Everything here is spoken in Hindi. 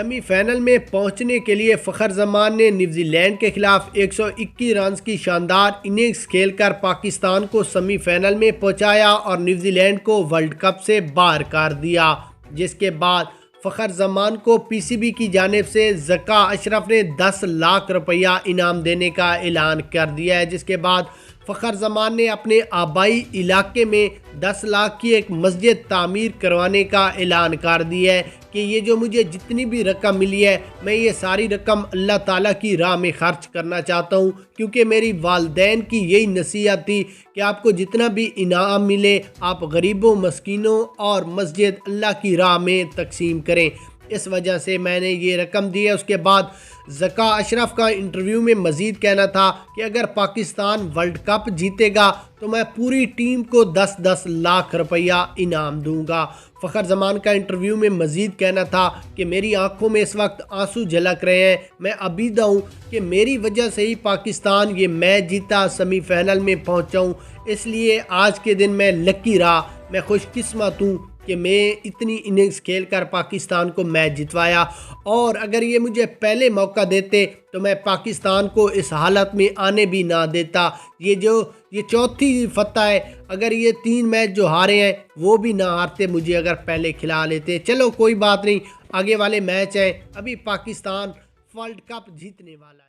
सेमीफाइनल में पहुंचने के लिए फ़खर जमान ने न्यूजीलैंड के खिलाफ 121 रन की शानदार इनिंग्स खेलकर पाकिस्तान को सेमीफाइनल में पहुंचाया और न्यूजीलैंड को वर्ल्ड कप से बाहर कर दिया। जिसके बाद फ़खर जमान को पीसीबी की जानिब से ज़का अशरफ ने 10 लाख रुपया इनाम देने का ऐलान कर दिया है। जिसके बाद फ़खर जमान ने अपने आबाई इलाके में 10 लाख की एक मस्जिद तामीर करवाने का ऐलान कर दिया है कि ये जो मुझे जितनी भी रकम मिली है मैं ये सारी रकम अल्लाह ताला की राह में ख़र्च करना चाहता हूँ, क्योंकि मेरी वालदैन की यही नसीहत थी कि आपको जितना भी इनाम मिले आप गरीबों, मस्कीनों और मस्जिद अल्लाह की राह में तकसीम करें। इस वजह से मैंने ये रकम दी है। उसके बाद ज़का अशरफ का इंटरव्यू में मज़ीद कहना था कि अगर पाकिस्तान वर्ल्ड कप जीतेगा तो मैं पूरी टीम को 10-10 लाख रुपया इनाम दूंगा। फ़खर जमान का इंटरव्यू में मज़ीद कहना था कि मेरी आंखों में इस वक्त आंसू झलक रहे हैं, मैं अबीदा हूँ कि मेरी वजह से ही पाकिस्तान ये मैच जीता, सेमीफाइनल में पहुँचा हूँ, इसलिए आज के दिन मैं लकी रहा, मैं खुशकिस्मत हूँ कि मैं इतनी इनिंग्स खेलकर पाकिस्तान को मैच जितवाया। और अगर ये मुझे पहले मौका देते तो मैं पाकिस्तान को इस हालत में आने भी ना देता। ये चौथी फतह है, अगर ये 3 मैच जो हारे हैं वो भी ना हारते, मुझे अगर पहले खिला लेते। चलो कोई बात नहीं, आगे वाले मैच हैं, अभी पाकिस्तान वर्ल्ड कप जीतने वाला है।